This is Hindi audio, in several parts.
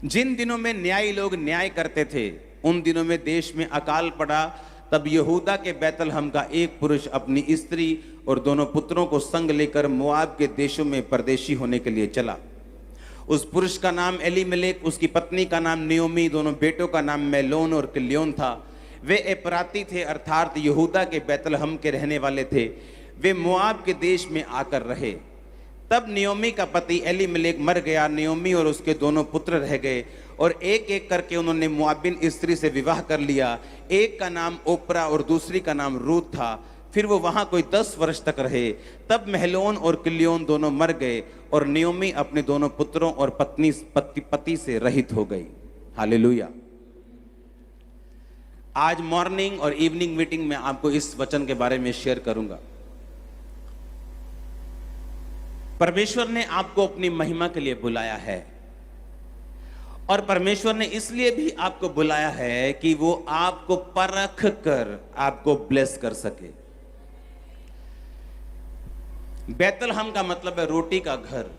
जिन दिनों में न्यायी लोग न्याय करते थे, उन दिनों में देश में अकाल पड़ा। तब यहूदा के बैतलहम का एक पुरुष अपनी स्त्री और दोनों पुत्रों को संग लेकर मोआब के देशों में परदेशी होने के लिए चला। उस पुरुष का नाम एलीमेलेक, उसकी पत्नी का नाम नियोमी, दोनों बेटों का नाम मैलोन और किल्योन था। वे एपराती थे, अर्थात यहूदा के बैतलहम के रहने वाले थे। वे मोआब के देश में आकर रहे। तब नियोमी का पति एलीमेलेक मर गया। नियोमी और उसके दोनों पुत्र रह गए और एक एक करके उन्होंने मोआबिन स्त्री से विवाह कर लिया। एक का नाम ओप्रा और दूसरी का नाम रूत था। फिर वो वहां कोई 10 वर्ष तक रहे। तब महलोन और किल्योन दोनों मर गए और नियोमी अपने दोनों पुत्रों और पति से रहित हो गई। हालेलुया। आज मॉर्निंग और इवनिंग मीटिंग में आपको इस वचन के बारे में शेयर करूंगा। परमेश्वर ने आपको अपनी महिमा के लिए बुलाया है और परमेश्वर ने इसलिए भी आपको बुलाया है कि वो आपको परख कर आपको ब्लेस कर सके। बैतलहम का मतलब है रोटी का घर।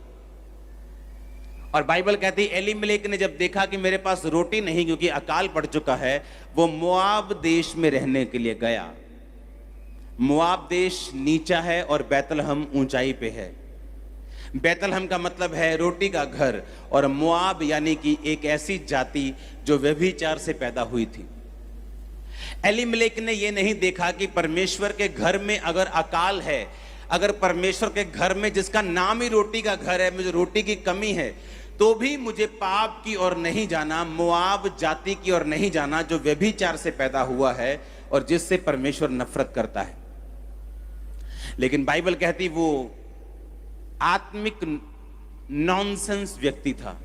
और बाइबल कहती है एलीमेलेक ने जब देखा कि मेरे पास रोटी नहीं क्योंकि अकाल पड़ चुका है, वो मोआब देश में रहने के लिए गया। मोआब देश नीचा है और बैतलहम ऊंचाई पे है। बैतलहम का मतलब है रोटी का घर और मोआब यानी कि एक ऐसी जाति जो व्यभिचार से पैदा हुई थी। एलीमेलेक ने यह नहीं देखा कि परमेश्वर के घर में अगर अकाल है, अगर परमेश्वर के घर में जिसका नाम ही रोटी का घर है, मुझे रोटी की कमी है, तो भी मुझे पाप की ओर नहीं जाना, मोआब जाति की ओर नहीं जाना जो व्यभिचार से पैदा हुआ है और जिससे परमेश्वर नफरत करता है। लेकिन बाइबल कहती वो आत्मिक नॉनसेंस व्यक्ति था।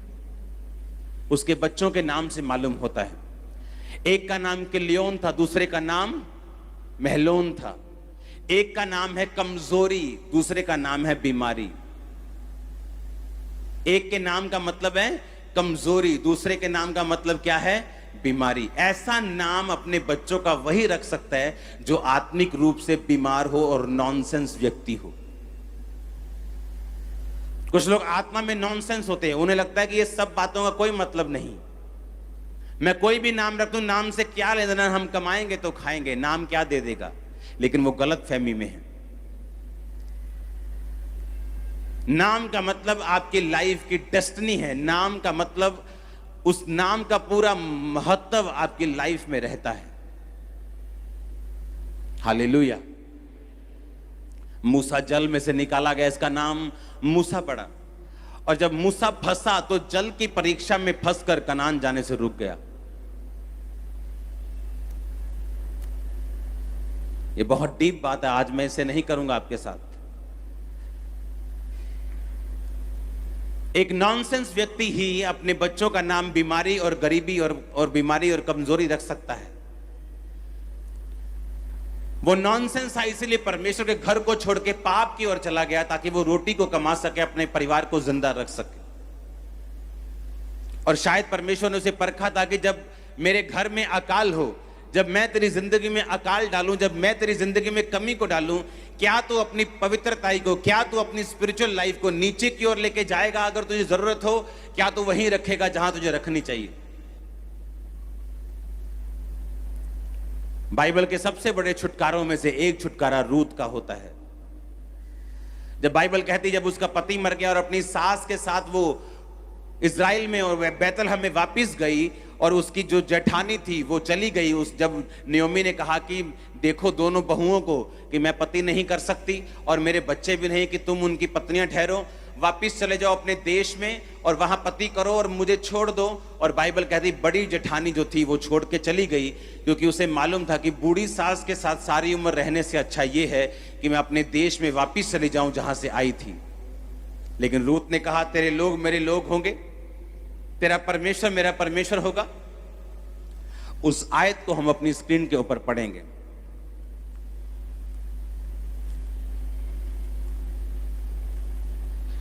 उसके बच्चों के नाम से मालूम होता है। एक का नाम किल्योन था, दूसरे का नाम महलोन था। एक का नाम है कमजोरी, दूसरे का नाम है बीमारी। एक के नाम का मतलब है कमजोरी, दूसरे के नाम का मतलब क्या है? बीमारी। ऐसा नाम अपने बच्चों का वही रख सकता है जो आत्मिक रूप से बीमार हो और नॉनसेंस व्यक्ति हो। कुछ लोग आत्मा में नॉनसेंस होते हैं, उन्हें लगता है कि ये सब बातों का कोई मतलब नहीं। मैं कोई भी नाम रख दूं, नाम से क्या ले देना, हम कमाएंगे तो खाएंगे, नाम क्या दे देगा। लेकिन वो गलत फहमी में है। नाम का मतलब आपकी लाइफ की डेस्टिनी है। नाम का मतलब उस नाम का पूरा महत्व आपकी लाइफ में रहता है। हालेलुया। मूसा जल में से निकाला गया, इसका नाम मूसा पड़ा। और जब मूसा फंसा तो जल की परीक्षा में फंसकर कनान जाने से रुक गया। ये बहुत डीप बात है, आज मैं इसे नहीं करूंगा आपके साथ। एक नॉनसेंस व्यक्ति ही अपने बच्चों का नाम बीमारी और गरीबी और बीमारी और कमजोरी रख सकता है। वो नॉनसेंस था, इसीलिए परमेश्वर के घर को छोड़ के पाप की ओर चला गया ताकि वो रोटी को कमा सके, अपने परिवार को जिंदा रख सके। और शायद परमेश्वर ने उसे परखा था कि जब मेरे घर में अकाल हो, जब मैं तेरी जिंदगी में अकाल डालूं, जब मैं तेरी जिंदगी में कमी को डालूं, क्या तू अपनी पवित्रताई को, क्या तू अपनी स्पिरिचुअल लाइफ को नीचे की ओर लेके जाएगा? अगर तुझे जरूरत हो, क्या तू वहीं रखेगा जहां तुझे रखनी चाहिए? बाइबल के सबसे बड़े छुटकारों में से एक छुटकारा रूत का होता है। जब बाइबल कहती जब उसका पति मर गया और अपनी सास के साथ वो इज़राइल में और बैतलहम में वापस गई और उसकी जो जेठानी थी वो चली गई। उस जब नियोमी ने कहा कि देखो दोनों बहुओं को कि मैं पति नहीं कर सकती और मेरे बच्चे भी नहीं कि तुम उनकी पत्नियां ठहरो, वापस चले जाओ अपने देश में और वहां पति करो और मुझे छोड़ दो। और बाइबल कहती बड़ी जेठानी जो थी वो छोड़ के चली गई, क्योंकि उसे मालूम था कि बूढ़ी सास के साथ सारी उम्र रहने से अच्छा ये है कि मैं अपने देश में वापस चली जाऊं जहां से आई थी। लेकिन रूत ने कहा तेरे लोग मेरे लोग होंगे, तेरा परमेश्वर मेरा परमेश्वर होगा। उस आयत को हम अपनी स्क्रीन के ऊपर पढ़ेंगे।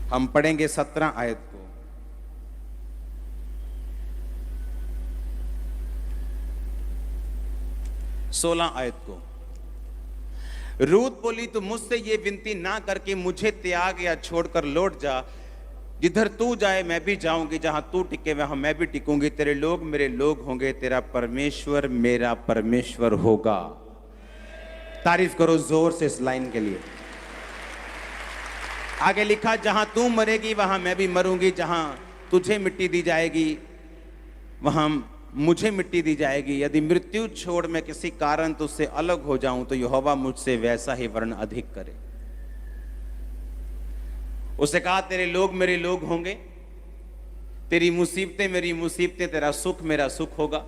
हम पढ़ेंगे 17 आयत को। सोलह आयत को। रूत बोली, तो मुझसे ये विनती ना करके मुझे त्याग या छोड़कर लौट जा। जिधर तू जाए मैं भी जाऊंगी, जहां तू टिके वहां मैं भी टिकूंगी, तेरे लोग मेरे लोग होंगे, तेरा परमेश्वर मेरा परमेश्वर होगा। तारीफ करो जोर से इस लाइन के लिए। आगे लिखा, जहां तू मरेगी वहां मैं भी मरूंगी, जहां तुझे मिट्टी दी जाएगी वहां मुझे मिट्टी दी जाएगी। यदि मृत्यु छोड़ मैं किसी कारण तुझसे अलग हो जाऊं तो यहोवा मुझसे वैसा ही वर्ण अधिक करे। उसने कहा, तेरे लोग मेरे लोग होंगे, तेरी मुसीबतें मेरी मुसीबतें, तेरा सुख मेरा सुख होगा,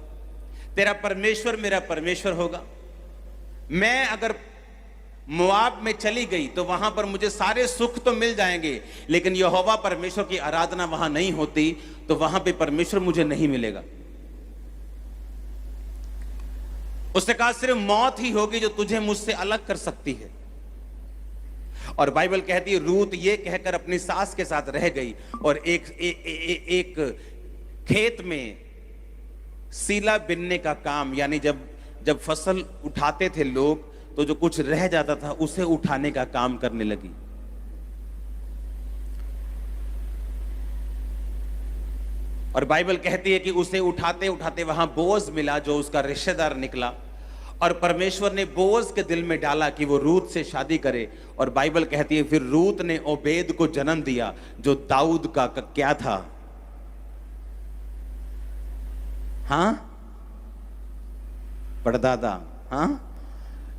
तेरा परमेश्वर मेरा परमेश्वर होगा। मैं अगर मोआब में चली गई तो वहां पर मुझे सारे सुख तो मिल जाएंगे, लेकिन यहोवा परमेश्वर की आराधना वहां नहीं होती तो वहां पे परमेश्वर मुझे नहीं मिलेगा। उसने कहा, सिर्फ मौत ही होगी जो तुझे मुझसे अलग कर सकती है। और बाइबल कहती है, रूत ये कहकर अपनी सास के साथ रह गई और एक खेत में सीला बिनने का काम, यानी जब फसल उठाते थे लोग तो जो कुछ रह जाता था उसे उठाने का काम करने लगी। और बाइबल कहती है कि उसे उठाते उठाते वहां बोअज मिला जो उसका रिश्तेदार निकला, और परमेश्वर ने बोअज के दिल में डाला कि वो रूत से शादी करे। और बाइबल कहती है फिर रूत ने ओबेद को जन्म दिया जो दाऊद का क्या था, हाँ परदादा, हाँ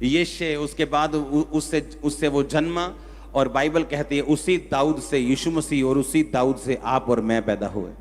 यिशै, उसके बाद उससे वो जन्मा। और बाइबल कहती है उसी दाऊद से यीशु मसीह और उसी दाऊद से आप और मैं पैदा हुए।